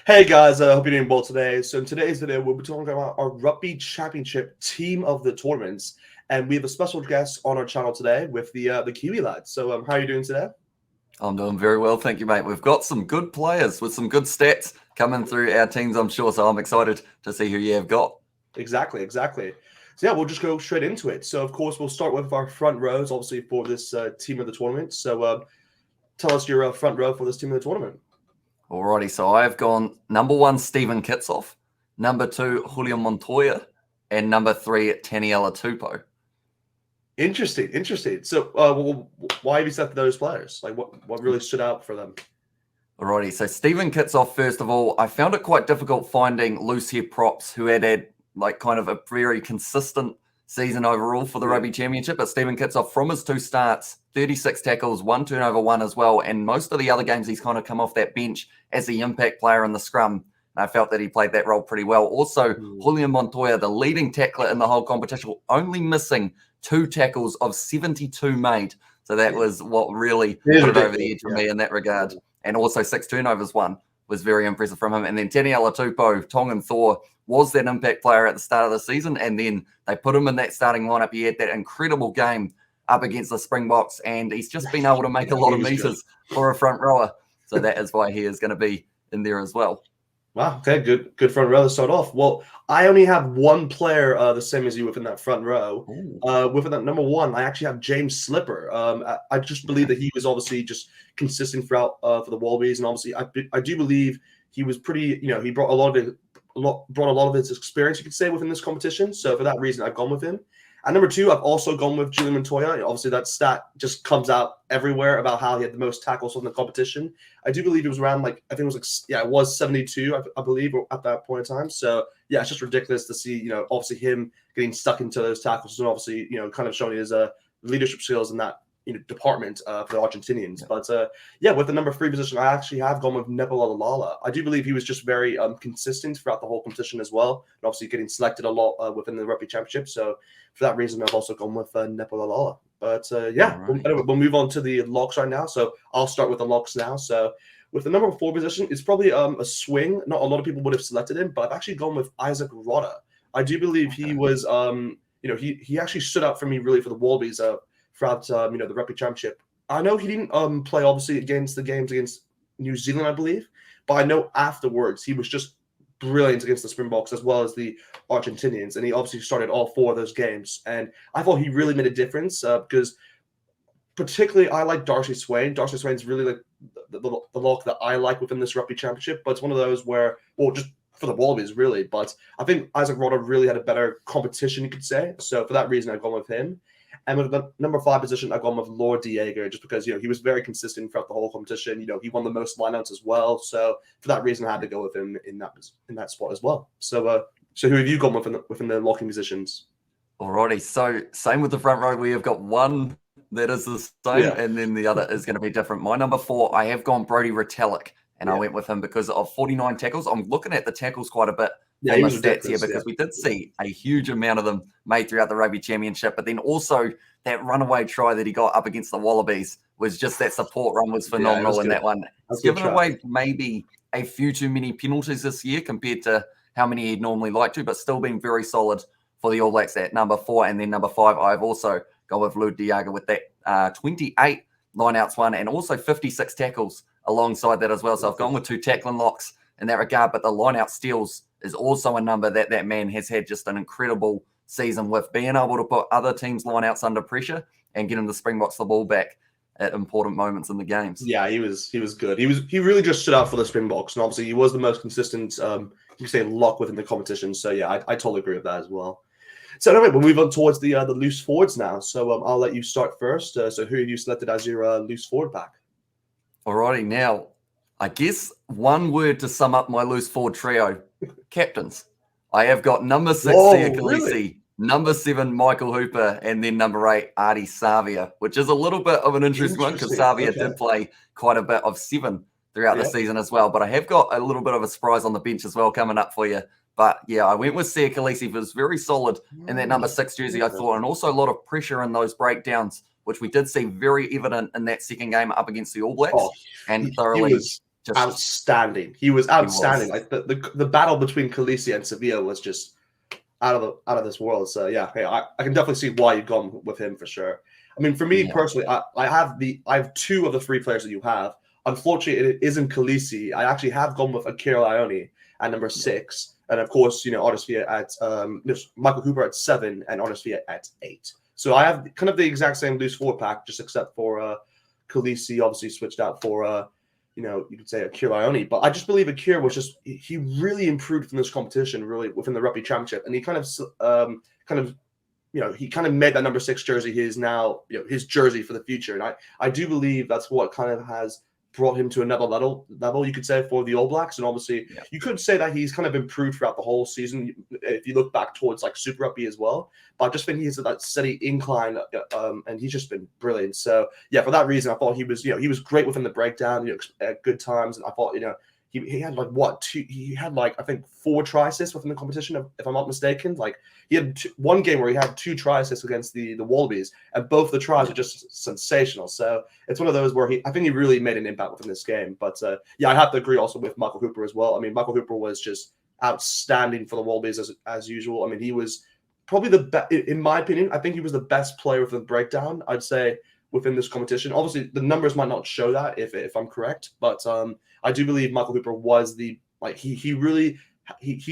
Hey guys, I hope you're doing well today. So in today's video, we'll be talking about our Rugby Championship team of the tournaments, and we have a special guest on our channel today with the Kiwi Lads. So how are you doing today? I'm doing very well, thank you, mate. We've got some good players with some good stats coming through our teams, I'm sure. So I'm excited to see who you have got. Exactly. So yeah, we'll just go straight into it. So of course, we'll start with our front rows, obviously for this team of the tournament. So tell us your front row for this team of the tournament. Alrighty, so I've gone number 1, Stephen Kitsoff, number 2, Julian Montoya, and number 3, Taniela Tupou. Interesting. So why have you selected those players? Like what really stood out for them? Alrighty, so Stephen Kitsoff, first of all, I found it quite difficult finding loose hair props who had like kind of a very consistent season overall for the Rugby Championship. But Stephen Kitsoff, from his 2 starts, 36 tackles, 1 turnover, 1 as well. And most of the other games, he's kind of come off that bench as the impact player in the scrum. And I felt that he played that role pretty well. Also, Julian Montoya, the leading tackler in the whole competition, only missing 2 tackles of 72 made. So that was what really put it over the edge for me in that regard. And also 6 turnovers, 1 was very impressive from him. And then Taniela Tupou, Tongan Thor, was that impact player at the start of the season. And then they put him in that starting lineup. He had that incredible game up against the Springboks. And he's just been able to make a lot of meters for a front rower. So that is why he is going to be in there as well. Wow. Okay. Good front row to start off. Well, I only have one player the same as you within that front row. Within that number 1, I actually have James Slipper. I just believe that he was obviously just consistent throughout for the Wallabies, and obviously I do believe he was pretty. He brought a lot of his experience, you could say, within this competition. So for that reason, I've gone with him. At number 2, I've also gone with Julian Montoya. Obviously, that stat just comes out everywhere about how he had the most tackles in the competition. I do believe it was around it was 72, I believe, at that point in time. So yeah, it's just ridiculous to see, obviously him getting stuck into those tackles and obviously, kind of showing his leadership skills in that department for the Argentinians. But with the number 3 position, I actually have gone with Nepolalala. I do believe he was just very consistent throughout the whole competition as well, and obviously getting selected a lot within the Rugby Championship. So for that reason, I've also gone with Nepolalala. But we'll move on to the locks right now. So I'll start with the locks now. So with the number 4 position, it's probably a swing. Not a lot of people would have selected him, but I've actually gone with Isaac Rodda. I do believe he was, he actually stood out for me really for the Wallabies throughout the Rugby Championship. I know he didn't play obviously against the games against New Zealand, I believe, but I know afterwards he was just brilliant against the Springboks as well as the Argentinians, and he obviously started all 4 of those games. And I thought he really made a difference because particularly I like Darcy Swain. Darcy Swain's really like the lock that I like within this Rugby Championship, but it's one of those where, just for the Wallabies really, but I think Isaac Rodda really had a better competition, you could say. So for that reason, I've gone with him. And with the number 5 position, I've gone with Lord Diego, just because he was very consistent throughout the whole competition. He won the most lineouts as well. So for that reason, I had to go with him in that spot as well. So who have you gone with within the locking positions? Alrighty, so same with the front row. We have got one that is the same, and then the other is going to be different. My number 4, I have gone Brody Retalic, and I went with him because of 49 tackles. I'm looking at the tackles quite a bit. On the stats here because we did see a huge amount of them made throughout the Rugby Championship, but then also that runaway try that he got up against the Wallabies was just that support run was phenomenal in that one. He's given away maybe a few too many penalties this year compared to how many he'd normally like to, but still been very solid for the All Blacks at number 4. And then number 5, I've also gone with Lou Diaga with that 28 lineouts one and also 56 tackles alongside that as well. So I've gone with 2 tackling locks in that regard, but the lineout steals is also a number that man has had just an incredible season with, being able to put other teams' lineouts under pressure and getting the Springboks the ball back at important moments in the games. Yeah, he was good. He really just stood out for the Springboks, and obviously he was the most consistent, you can say, lock within the competition. So yeah, I totally agree with that as well. So anyway, we'll move on towards the loose forwards now. So I'll let you start first. So who have you selected as your loose forward pack? Alrighty, now I guess one word to sum up my loose forward trio: captains. I have got number 6, Sia Khaleesi, really? Number 7, Michael Hooper, and then number 8, Ardie Savea, which is a little bit of an interesting one because Savea did play quite a bit of 7 throughout the season as well. But I have got a little bit of a surprise on the bench as well coming up for you. But yeah, I went with Sia Khaleesi, who was very solid in that number 6 jersey, I thought, and also a lot of pressure in those breakdowns, which we did see very evident in that second game up against the All Blacks, and thoroughly outstanding. He was outstanding. Like the battle between Khaleesi and Sevilla was just out of this world. So yeah, hey, I can definitely see why you've gone with him for sure. I mean, for me personally, I have two of the three players that you have. Unfortunately, it isn't Khaleesi. I actually have gone with Akira Yowani at number 6, and of course, Otisvia at Michael Cooper at 7, and Otisvia at 8. So I have kind of the exact same loose 4-pack, just except for Khaleesi obviously switched out for you could say Akira Yowani. But I just believe Akira was he really improved from this competition, really within the Rugby Championship, and he kind of he kind of made that number 6 jersey his jersey for the future. And I do believe that's what kind of has brought him to another level, you could say, for the All Blacks. And obviously, you could say that he's kind of improved throughout the whole season if you look back towards like Super Rugby as well. But I just think he's at that steady incline, and he's just been brilliant. So yeah, for that reason, I thought he was great within the breakdown, at good times, and I thought he had I think 4 try assists within the competition, if I'm not mistaken. Like he had one game where he had 2 try assists against the Wallabies, and both the tries were just sensational. So it's one of those where I think he really made an impact within this game. But I have to agree also with Michael Cooper as well. I mean, Michael Cooper was just outstanding for the Wallabies as usual. I mean, he was probably the best, in my opinion. I think he was the best player within the breakdown, I'd say, within this competition. Obviously, the numbers might not show that if I'm correct, but I do believe Michael Cooper was he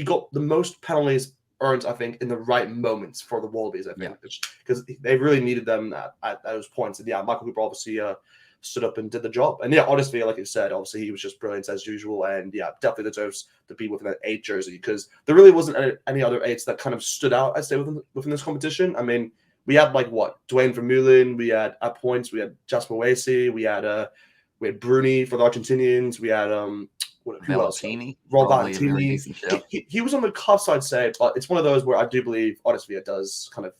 got the most penalties earned, I think, in the right moments for the Wallabies, I think, because they really needed them at those points. And Michael Cooper obviously stood up and did the job. And honestly, like you said, obviously he was just brilliant as usual, and definitely deserves to be within that 8 jersey, because there really wasn't any other 8s that kind of stood out, I'd say, within this competition. I mean, we had Dwayne Vermeulen, we had at points, we had Jasper Wasey, we had Bruni for the Argentinians, we had who else? Rob Velatini. He was on the cuffs, I'd say, but it's one of those where I do believe Otisvia does kind of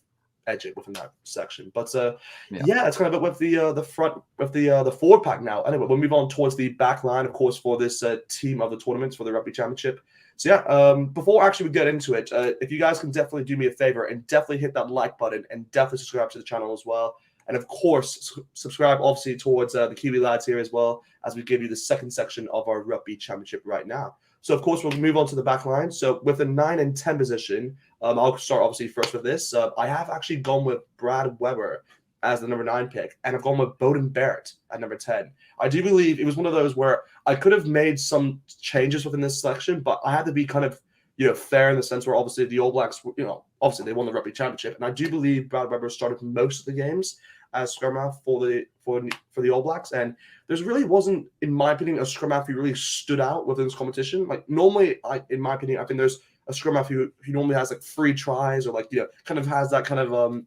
edge it within that section. But it's kind of it with the front with the forward pack now. Anyway, we'll move on towards the back line, of course, for this team of the tournaments for the Rugby Championship. So before actually we get into it, if you guys can definitely do me a favor and definitely hit that like button and definitely subscribe to the channel as well. And of course, subscribe obviously towards the Kiwi Lads here as well, as we give you the second section of our Rugby Championship right now. So of course, we'll move on to the back line. So with the 9 and 10 position, I'll start obviously first with this. I have actually gone with Brad Weber as the number 9 pick, and I've gone with Burton Barrett at number 10. I do believe it was one of those where I could have made some changes within this selection, but I had to be kind of fair in the sense where obviously the All Blacks, obviously they won the Rugby Championship, and I do believe Brad Weber started most of the games as scrum half for the All Blacks, and there's really wasn't, in my opinion, a scrum half who really stood out within this competition. Like normally, in my opinion, I think there's a scrum half who normally has 3 tries or kind of has that kind of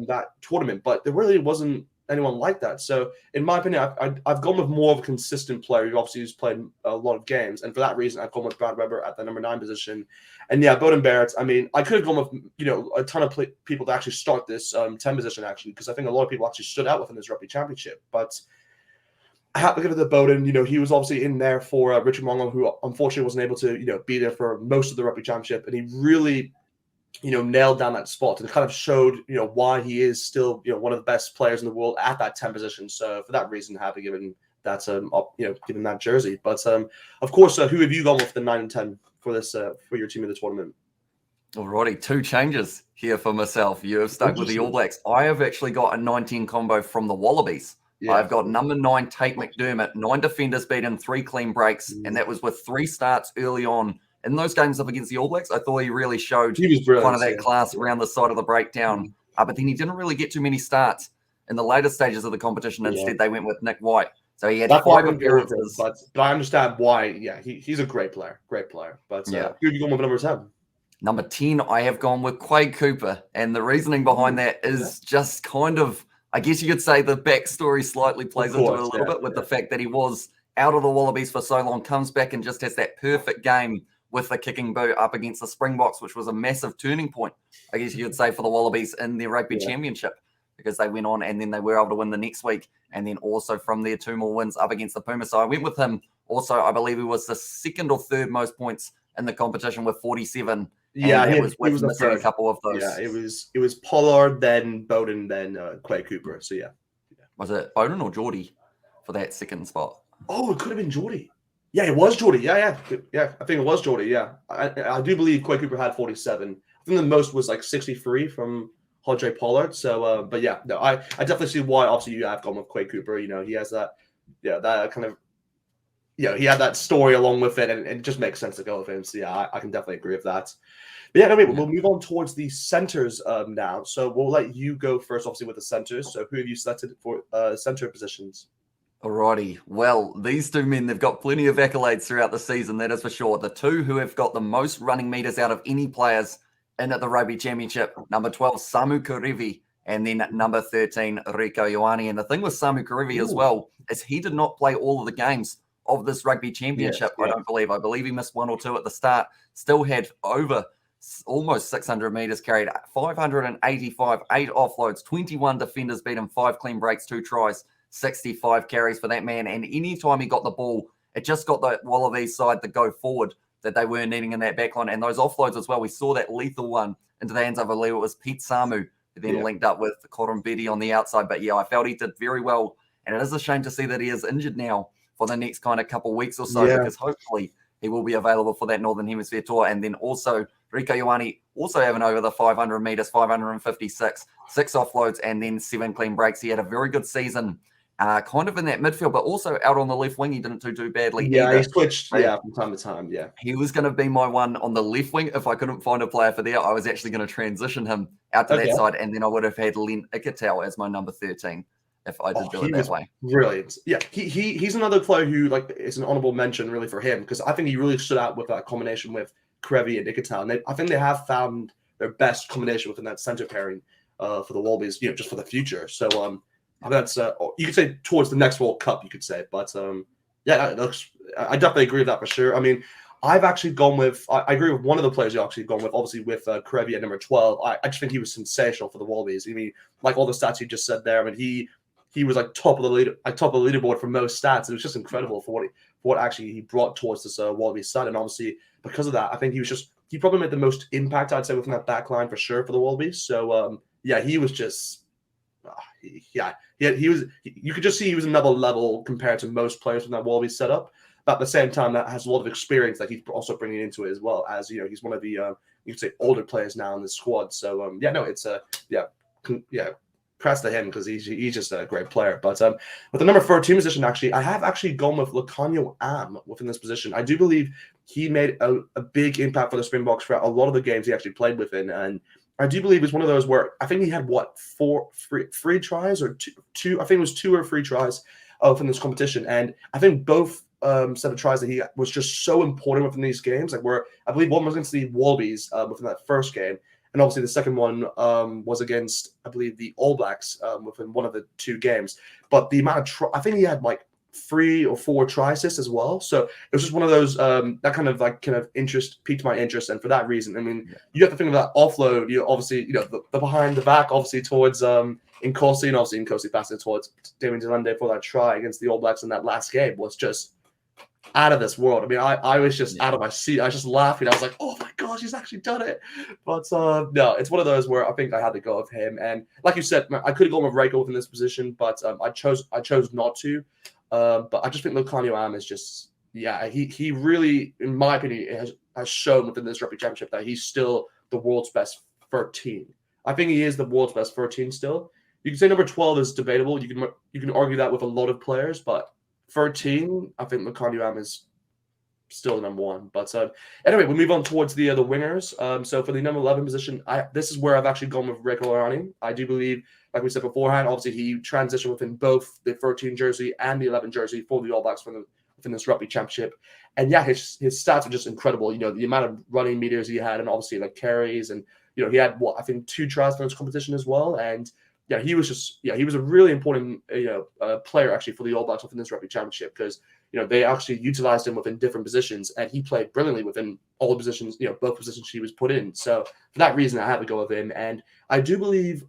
that tournament, but there really wasn't anyone like that. So in my opinion, I've gone with more of a consistent player who obviously has played a lot of games, and for that reason I've gone with Brad Weber at the number 9 position. And Burton Barrett, I mean, I could have gone with a ton of people to actually start this 10 position, actually, because I think a lot of people actually stood out within this Rugby Championship, but I have to go to the Bowden. He was obviously in there for Richard Mongo, who unfortunately wasn't able to be there for most of the Rugby Championship, and he really nailed down that spot and kind of showed, why he is still, one of the best players in the world at that 10 position. So for that reason, happy given that, given that jersey. But of course, who have you gone with the 9 and 10 for this, for your team in the tournament? Alrighty, 2 changes here for myself. You have stuck with the All Blacks. I have actually got a 19 combo from the Wallabies. Yeah. I've got number 9, Tate McDermott, 9 defenders beaten, 3 clean breaks, and that was with 3 starts early on. In those games up against the All Blacks, I thought he really showed kind of that class around the side of the breakdown. But then he didn't really get too many starts in the later stages of the competition. Instead, they went with Nick White. So he had 5 appearances. But I understand why. Yeah, he's a great player. Great player. But who have you gone with number 10? Number 10, I have gone with Quay Cooper. And the reasoning behind that is just kind of, I guess you could say the backstory slightly plays into it a little bit with the fact that he was out of the Wallabies for so long, comes back and just has that perfect game with the kicking boot up against the Springboks, which was a massive turning point, I guess you could say, for the Wallabies in their Rugby Championship, because they went on and then they were able to win the next week, and then also from their 2 more wins up against the Pumas. So I went with him. Also, I believe he was the 2nd or 3rd most points in the competition with 47. Yeah, he was missing a couple of those. Yeah, it was Pollard, then Bowden, then Quay Cooper. So yeah. Was it Bowden or Jordy for that 2nd spot? Oh, it could have been Jordy. Yeah, it was Jordy. Yeah. I think it was Jordy. Yeah, I do believe Quay Cooper had 47. I think the most was like 63 from Hodge Pollard. So, but yeah, no, I definitely see why. Obviously, you have gone with Quay Cooper. He has that, that kind of, he had that story along with it, and it just makes sense to go with him. So yeah, I can definitely agree with that. But yeah, we'll move on towards the centers now. So we'll let you go first, obviously, with the centers. So who have you selected for center positions? Alrighty. Well, these two men, they've got plenty of accolades throughout the season, that is for sure. The two who have got the most running meters out of any players in at the Rugby Championship, number 12, Samukharivi, and then number 13, Rika Iwani. And the thing with Samukharivi as well is he did not play all of the games of this Rugby Championship, I don't believe. I believe he missed 1 or 2 at the start, still had over almost 600 meters carried, 585, 8 offloads, 21 defenders beat him, 5 clean breaks, 2 tries, 65 carries for that man. And anytime he got the ball, it just got the Wallabies side to go forward that they weren't needing in that backline. And those offloads as well, we saw that lethal one into the hands of, I believe it was Pete Samu, who then linked up with Koromberi on the outside. But yeah, I felt he did very well. And it is a shame to see that he is injured now for the next kind of couple of weeks or so, because hopefully he will be available for that Northern Hemisphere tour. And then also Rika Iwani also having over the 500 meters, 556, 6 offloads, and then 7 clean breaks. He had a very good season, kind of in that midfield, but also out on the left wing. He didn't do too badly either. He switched, from time to time, He was going to be my one on the left wing. If I couldn't find a player for there, I was actually going to transition him out to that side, and then I would have had Len Ikitau as my number 13. If I did do it that way. Brilliant. Yeah, he's another player who, like, it's an honorable mention really for him, because I think he really stood out with that combination with Karevi and Ikitau. And I think they have found their best combination within that center pairing for the Wallabies, just for the future. So I think that's you could say towards the next World Cup, you could say. But I definitely agree with that for sure. I mean, I've actually gone with, I agree with one of the players you actually gone with, obviously with Karevi at number 12. I just think he was sensational for the Wallabies. I mean, like all the stats you just said there, I mean, he was like top of the leaderboard for most stats. It was just incredible for what actually he brought towards this Wallabies side. And obviously, because of that, I think he probably made the most impact, I'd say, within that back line for sure for the Wallabies. So he was just he was, you could just see he was another level compared to most players in that Wallabies setup. But at the same time, that has a lot of experience that he's also bringing into it as well, as he's one of the you could say older players now in the squad. So it's press to him, because he's just a great player. But with the number 13 position, actually, I have actually gone with Lucanio Am within this position. I do believe he made a big impact for the Springboks throughout a lot of the games he actually played within. And I do believe it's one of those where I think he had 4 free tries or two. I think it was 2 or 3 tries within this competition. And I think both set of tries that he was just so important within these games. Like, where I believe one was against the Wallabies within that first game. And obviously the second one was against, I believe, the All Blacks within one of the 2 games. But the amount of I think he had like 3 or 4 try assists as well. So it was just one of those that kind of interest piqued my interest. And for that reason, I mean, you have to think of that offload. Obviously, the behind the back, obviously towards Nkosi, and obviously Nkosi passing it towards Damien Delande for that try against the All Blacks in that last game was just out of this world. I mean, I was just out of my seat. I was just laughing. I was like, oh my gosh, he's actually done it. But no, it's one of those where I think I had to go with him. And like you said, I could have gone with Reiko within this position, but I chose not to. But I just think Lucanio Am is just, he really, in my opinion, has shown within this Rugby Championship that he's still the world's best 13. I think he is the world's best 13 still. You can say number 12 is debatable. You can argue that with a lot of players, but 13, I think Lucanio Am is still the number 1. But anyway, we move on towards the wingers. So for the number 11 position, this is where I've actually gone with Rika Iwani. I do believe, like we said beforehand, obviously he transitioned within both the 13 jersey and the 11 jersey for the All Blacks within this Rugby Championship. And his stats are just incredible. The amount of running meters he had, and obviously like carries, and he had I think 2 tries for this competition as well. And he was a really important player actually for the All Blacks within this Rugby Championship, because they actually utilized him within different positions, and he played brilliantly within all the positions, both positions he was put in. So for that reason, I had to go with him. And I do believe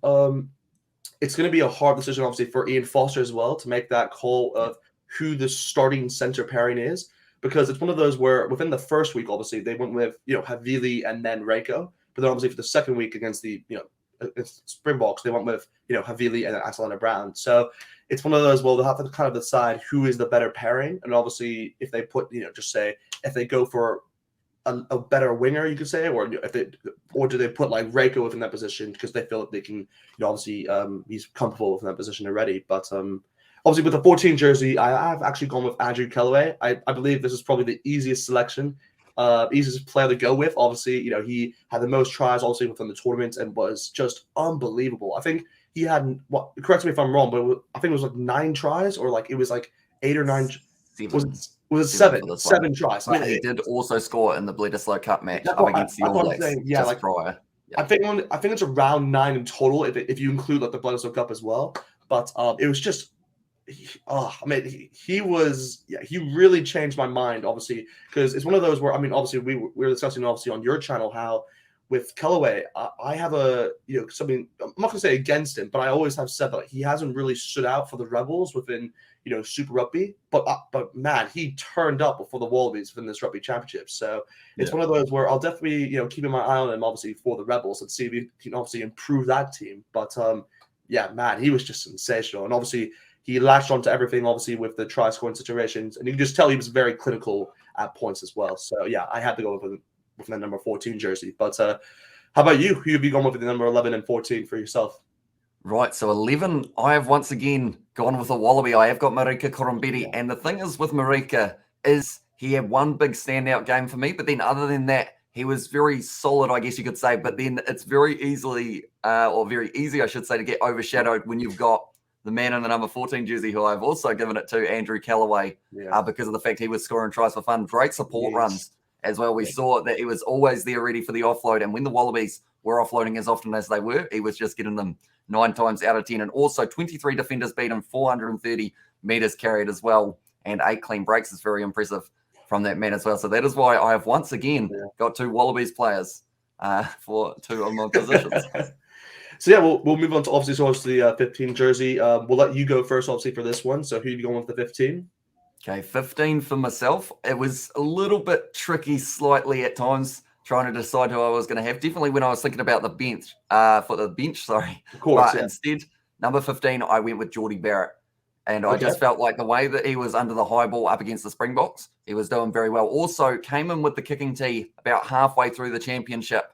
it's going to be a hard decision, obviously, for Ian Foster as well to make that call of who the starting center pairing is, because it's one of those where within the first week, obviously, they went with Havili and then Reiko, but then obviously for the second week against the Springboks, they went with Havili and Atalanta Brown. So it's one of those. Well, they'll have to kind of decide who is the better pairing, and obviously if they put just say if they go for a better winger, you could say, or do they put like Reiko within that position because they feel that they can, obviously he's comfortable within that position already. But obviously with the 14 jersey, I've actually gone with Andrew Kellaway. I believe this is probably the easiest selection, easiest player to go with. Obviously, he had the most tries obviously within the tournament and was just unbelievable. I think he had correct me if I'm wrong, but I think it was like 9 tries or like it was like 8 or 9. Was it seven tries? But he did also score in the Bledisloe Cup match up against the All Blacks just prior. Yeah. I think it's around 9 in total if you include like the Bledisloe Cup as well. But it was just, he really changed my mind. Obviously, because it's one of those where obviously we were discussing obviously on your channel how with Kellaway, I have something I'm not gonna say against him, but I always have said that he hasn't really stood out for the Rebels within Super Rugby, but man, he turned up for the Wallabies within this Rugby Championship. So it's one of those where I'll definitely keeping my eye on him obviously for the Rebels and see if he can obviously improve that team. But man, he was just sensational, and obviously he latched onto everything obviously with the try scoring situations, and you can just tell he was very clinical at points as well. So yeah, I had to go with that number 14 jersey. But how about you? Who have you gone with the number 11 and 14 for yourself? Right, so 11, I have once again gone with a Wallaby. I have got Marika Koromberi, and the thing is with Marika is he had one big standout game for me, but then other than that, he was very solid, I guess you could say, but then it's very easy, I should say, to get overshadowed when you've got the man in the number 14 jersey, who I've also given it to, Andrew Kellaway, because of the fact he was scoring tries for fun, great support runs as well. We saw that he was always there ready for the offload, and when the Wallabies were offloading as often as they were, he was just getting them 9 times out of 10, and also 23 defenders beaten, 430 meters carried as well, and 8 clean breaks is very impressive from that man as well. So that is why I have once again got 2 Wallabies players for 2 of my positions. So yeah, we'll move on to obviously the 15 jersey. We'll let you go first, obviously, for this one. So who are you going with the 15? Okay, 15 for myself. It was a little bit tricky slightly at times, trying to decide who I was going to have. Definitely when I was thinking about the bench, Of course, but instead, number 15, I went with Jordy Barrett. And I just felt like the way that he was under the high ball up against the Springboks, he was doing very well. Also came in with the kicking tee about halfway through the championship,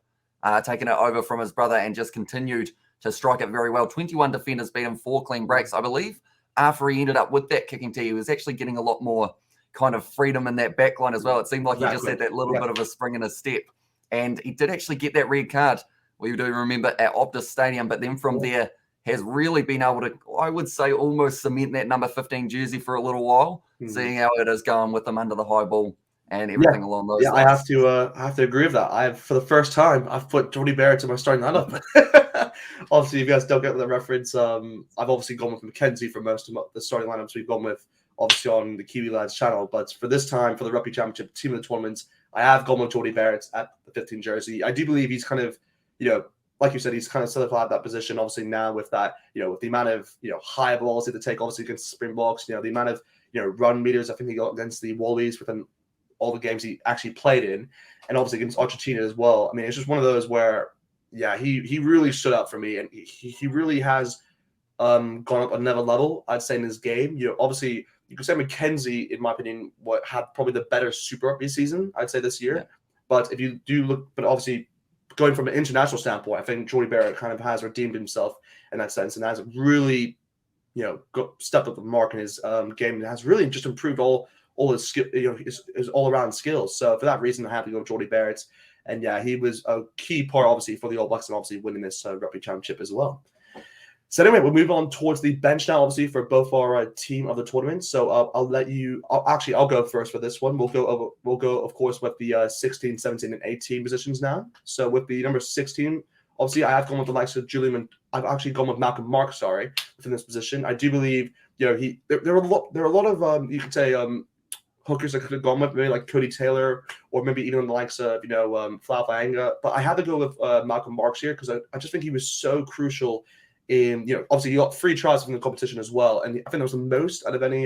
taking it over from his brother and just continued to strike it very well. 21 defenders beaten, 4 clean breaks. I believe after he ended up with that kicking tee, he was actually getting a lot more kind of freedom in that back line as well. It seemed like he just had that little bit of a spring in his step. And he did actually get that red card, we do remember, at Optus Stadium. But then from there, has really been able to, I would say, almost cement that number 15 jersey for a little while, seeing how it is going with him under the high ball and everything along those lines. I have to agree with that. For the first time, I've put Jordy Barrett to my starting lineup. Obviously, if you guys don't get the reference, I've obviously gone with Mackenzie for most of the starting lineups we've gone with, obviously on the Kiwi Lads channel. But for this time, for the Rugby Championship team of the tournament, I have gone with Jordy Barrett at the 15 jersey. I do believe he's kind of, like you said, he's kind of solidified that position. Obviously now with that, with the amount of high balls he had to take, obviously against the Springboks, the amount of run meters I think he got against the Wallabies within all the games he actually played in, and obviously against Argentina as well. I mean, it's just one of those where, he really stood out for me, and he really has gone up another level, I'd say, in his game. Obviously you could say Mackenzie, in my opinion, had probably the better Super Rugby season, I'd say, this year. But if you do look, but obviously going from an international standpoint, I think Jordy Barrett kind of has redeemed himself in that sense, and has really, stepped up the mark in his game, and has really just improved all his skill, his all around skills. So for that reason, I have to go with Jordy Barrett, and he was a key part, obviously, for the All Blacks and obviously winning this Rugby Championship as well. So anyway, we'll move on towards the bench now, obviously, for both our team of the tournament. So I'll let you. I'll go first for this one. We'll go, of course, with the 16, 17, and 18 positions now. So with the number 16, obviously, I have gone with the likes of Julian. I've actually gone with Malcolm Marx, within this position. I do believe, there are a lot of you could say hookers I could have gone with, maybe like Cody Taylor, or maybe even the likes of Flau Faenga. But I had to go with Malcolm Marx here because I just think he was so crucial. In obviously he got 3 tries from the competition as well, and I think that was the most out of any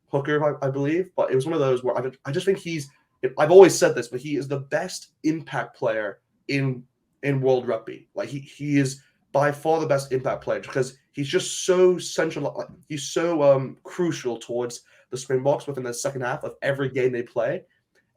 hooker, I believe. But it was one of those where I just think I've always said this, but he is the best impact player in world rugby. Like he is by far the best impact player because he's just so central. Like, he's so crucial towards the Springboks within the second half of every game they play.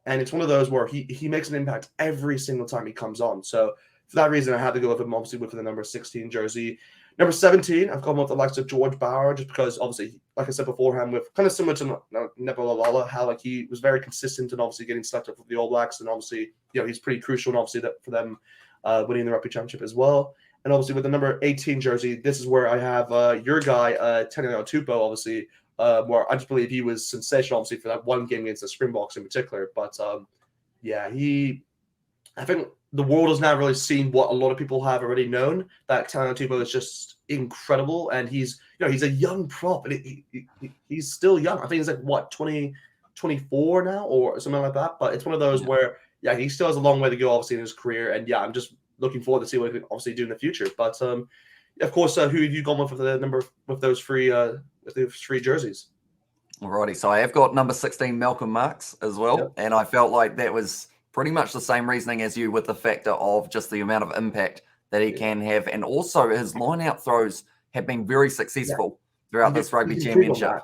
And it's one of those where he makes an impact every single time he comes on. So for that reason, I had to go with him, obviously, with the number 16 jersey. Number 17, I've gone with the likes of George Bauer, just because, obviously, like I said beforehand, with kind of similar to Nebula, how like he was very consistent and obviously getting selected for the All Blacks, and obviously, he's pretty crucial, and obviously that for them winning the Rugby Championship as well. And obviously with the number 18 jersey, this is where I have your guy, Otpo, obviously, where I just believe he was sensational, obviously, for that one game against the Springboks in particular. But I think the world has now really seen what a lot of people have already known, that Otpo is just incredible. And he's a young prop, and he's still young. I think he's like, what, 24 now or something like that. But it's one of those where, he still has a long way to go, obviously, in his career. And I'm just looking forward to see what he can obviously do in the future. But of course, who have you gone with the number with those three jerseys? Alrighty, so I have got number 16 Malcolm Marx as well, and I felt like that was pretty much the same reasoning as you, with the factor of just the amount of impact that he can have, and also his line-out throws have been very successful throughout this Rugby Championship.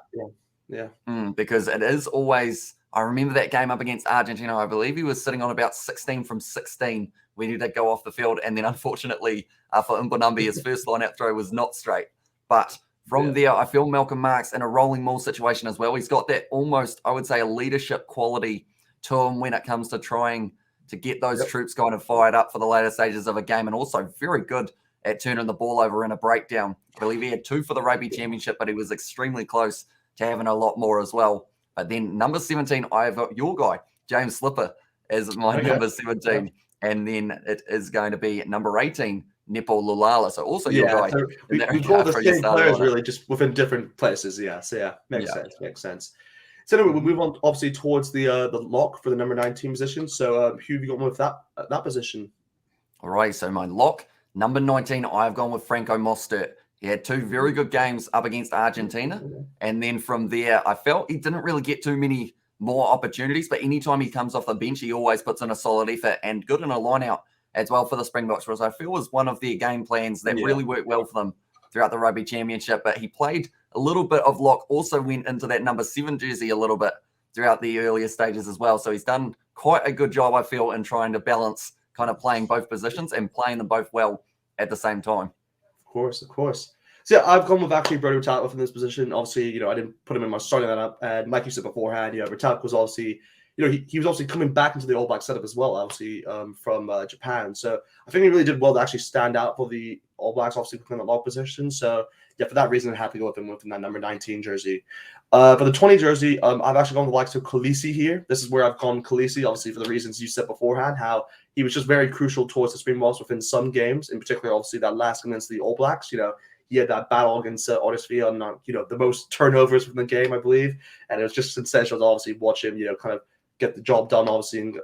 Because it is always. I remember that game up against Argentina. I believe he was sitting on about 16 from 16 when he did go off the field. And then unfortunately for Mbonambi, his first line-out throw was not straight. But from there, I feel Malcolm Marx in a rolling maul situation as well. He's got that almost, I would say, a leadership quality to him when it comes to trying to get those troops kind of fired up for the later stages of a game, and also very good at turning the ball over in a breakdown. I believe he had 2 for the Rugby Championship, but he was extremely close to having a lot more as well. But then number 17, I have got your guy, James Slipper, as my number 17. And then it is going to be number 18, Nepo Lulala. So also your guy. So we've got the same players really, just within different places. So makes sense. So we move on, obviously, towards the lock for the number 19 position. So who have you gone with that position? All right, so my lock, number 19, I've gone with Franco Mostert. He had 2 very good games up against Argentina. And then from there, I felt he didn't really get too many more opportunities, but anytime he comes off the bench, he always puts in a solid effort, and good in a line-out as well for the Springboks, which I feel was one of their game plans that really worked well for them throughout the Rugby Championship. But he played a little bit of lock, also went into that number 7 jersey a little bit throughout the earlier stages as well. So he's done quite a good job, I feel, in trying to balance kind of playing both positions and playing them both well at the same time. Of course. So I've gone with actually Brody Retalic within this position. Obviously, I didn't put him in my starting lineup. And like you said beforehand, Retalic was obviously, he was obviously coming back into the All Black setup as well, obviously, from Japan. So I think he really did well to actually stand out for the All Blacks, obviously, within the lock position. So for that reason, I had to go with him within that number 19 jersey. For the 20 jersey, I've actually gone with the likes of Khaleesi here. This is where I've gone Khaleesi, obviously, for the reasons you said beforehand, how he was just very crucial towards the Springboks within some games, in particular, obviously, that last against the All Blacks. He had that battle against Odyssey on, the most turnovers from the game, I believe. And it was just sensational to obviously watch him, kind of get the job done, obviously, and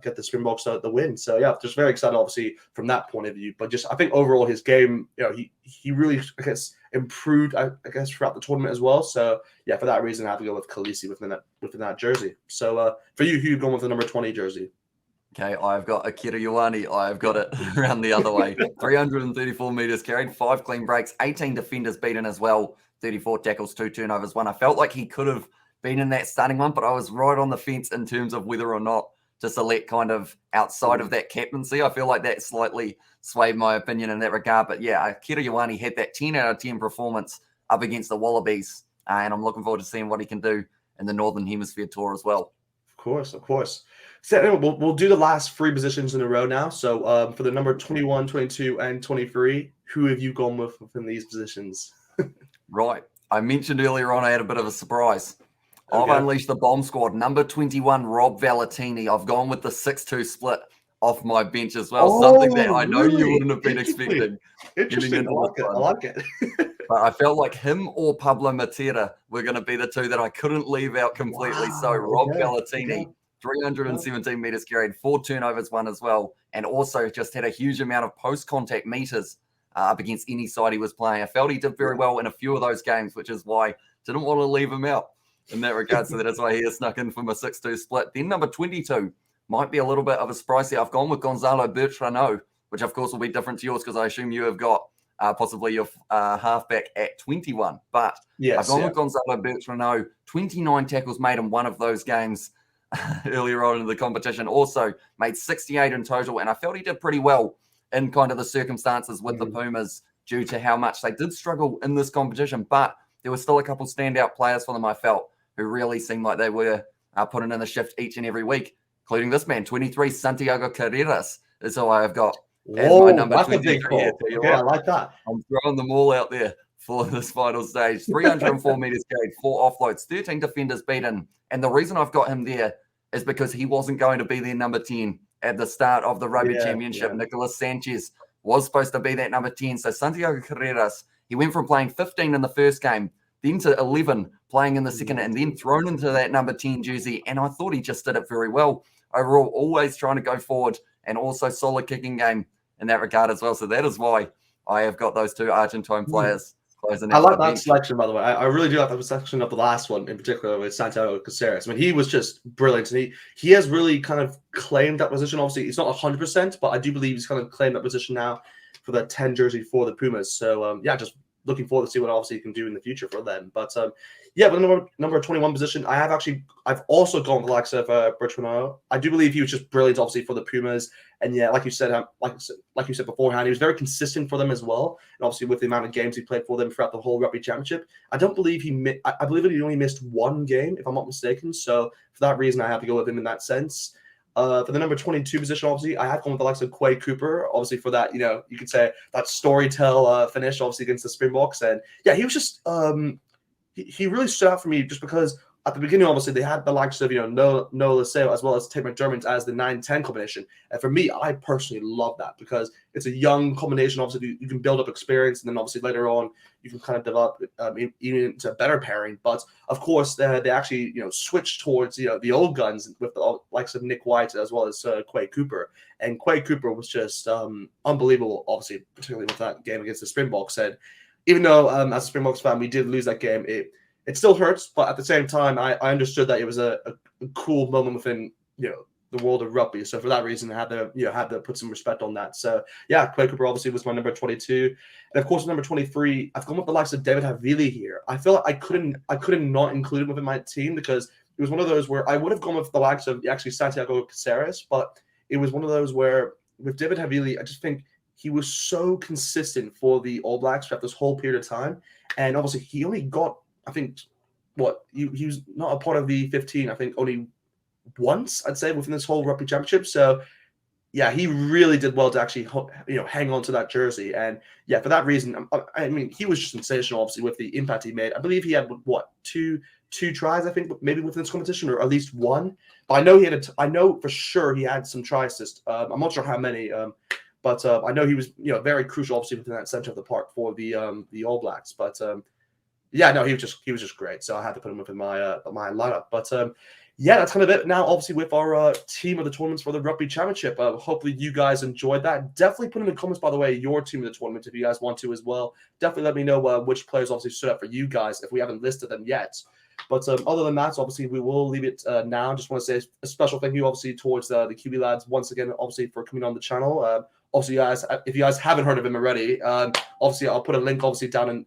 get the Springboks the win. So, just very excited, obviously, from that point of view. But just, I think overall his game, he really, I guess, improved, I guess, throughout the tournament as well. So, for that reason, I have to go with Khaleesi within that jersey. So, for you, who you going with the number 20 jersey? Okay, I've got Akira Yowani. I've got it around the other way. 334 metres carried, 5 clean breaks, 18 defenders beaten as well, 34 tackles, 2 turnovers, 1. I felt like he could have been in that starting one, but I was right on the fence in terms of whether or not to select kind of outside of that captaincy. I feel like that slightly swayed my opinion in that regard. But Akira Yowani had that 10 out of 10 performance up against the Wallabies, and I'm looking forward to seeing what he can do in the Northern Hemisphere tour as well. Of course. So anyway, we'll do the last 3 positions in a row now. So for the number 21, 22, and 23, who have you gone with within these positions? Right. I mentioned earlier on I had a bit of a surprise. Okay. I've unleashed the bomb squad. Number 21, Rob Velatini. I've gone with the 6-2 split off my bench as well. Something that I know you wouldn't have been expecting. Interesting. I like it. But I felt like him or Pablo Matera were going to be the 2 that I couldn't leave out completely. Wow, so Rob Velatini, 317 metres carried, 4 turnovers, 1 as well. And also just had a huge amount of post-contact metres up against any side he was playing. I felt he did very well in a few of those games, which is why I didn't want to leave him out in that regard. So that's why he has snuck in from a 6-2 split. Then number 22 might be a little bit of a surprise here. I've gone with Gonzalo Bertrand, which of course will be different to yours because I assume you have got possibly your halfback at 21. But I've gone with Gonzalo Bertrand, 29 tackles made in one of those games earlier on in the competition. Also made 68 in total, and I felt he did pretty well in kind of the circumstances with the Pumas due to how much they did struggle in this competition. But there were still a couple standout players for them, I felt, who really seemed like they were putting in the shift each and every week, including this man, 23, Santiago Caceres is who I have got as my number 23. Okay, I like that. I'm throwing them all out there for this final stage. 304 meters carried, 4 offloads, 13 defenders beaten. And the reason I've got him there is because he wasn't going to be their number 10 at the start of the Rugby Championship. Nicolas Sanchez was supposed to be that number 10. So Santiago Caceres, he went from playing 15 in the first game, then to 11 playing in the second, and then thrown into that number 10 jersey. And I thought he just did it very well. Overall, always trying to go forward, and also solid kicking game in that regard as well. So that is why I have got those two Argentine players closing out. I like that selection, by the way. I really do like the selection of the last one, in particular with Santiago Caceres. I mean, he was just brilliant. And he has really kind of claimed that position. Obviously, it's not 100%, but I do believe he's kind of claimed that position now for that 10 jersey for the Pumas. So, just looking forward to see what obviously he can do in the future for them. But with the number 21 position, I've also gone with the likes of Bertrand. I do believe he was just brilliant, obviously, for the Pumas. And like you said, like you said beforehand, he was very consistent for them as well. And obviously, with the amount of games he played for them throughout the whole Rugby Championship, I don't believe I believe that he only missed one game, if I'm not mistaken. So for that reason, I have to go with him in that sense. For the number 22 position, obviously, I have gone with the likes of Quay Cooper, obviously for that, you could say that storytell finish, obviously against the Springboks. And he was just, he really stood out for me just because at the beginning, obviously, they had the likes of, Noah Laseo as well as Tate McDermott as the 9-10 combination. And for me, I personally love that because it's a young combination. Obviously, you can build up experience, and then obviously later on, you can kind of develop even into a better pairing. But of course, they actually, switched towards, the old guns with the likes of Nick White as well as Quay Cooper. And Quay Cooper was just unbelievable, obviously, particularly with that game against the Springboks. And even though, as a Springboks fan, we did lose that game, it still hurts, but at the same time, I understood that it was a cool moment within the world of rugby. So for that reason, I had to put some respect on that. So Quay Cooper obviously was my number 22, and of course number 23. I've gone with the likes of David Havili here. I feel like I couldn't not include him within my team because it was one of those where I would have gone with the likes of actually Santiago Caceres, but it was one of those where with David Havili, I just think he was so consistent for the All Blacks throughout this whole period of time, and obviously he only got. I think he was not a part of the 15. I think only once, I'd say, within this whole Rugby Championship. So, he really did well to actually hang on to that jersey. And for that reason, I mean, he was just sensational, obviously, with the impact he made. I believe he had two tries, I think, maybe within this competition, or at least one. But I know I know for sure he had some try assists. I'm not sure how many. But I know he was very crucial, obviously, within that center of the park for the All Blacks. But he was just great. So I had to put him within my lineup. But that's kind of it now, obviously, with our team of the tournaments for the Rugby Championship. Hopefully you guys enjoyed that. Definitely put in the comments, by the way, your team of the tournament if you guys want to as well. Definitely let me know which players obviously stood out for you guys if we haven't listed them yet. But other than that, obviously, we will leave it now. Just want to say a special thank you, obviously, towards the Kiwi Lads once again, obviously, for coming on the channel. Obviously, guys, if you guys haven't heard of him already, obviously, I'll put a link, obviously, down in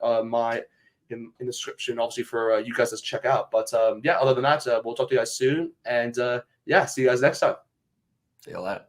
in the description, obviously, for you guys to check out. But other than that, we'll talk to you guys soon. And see you guys next time. See you later.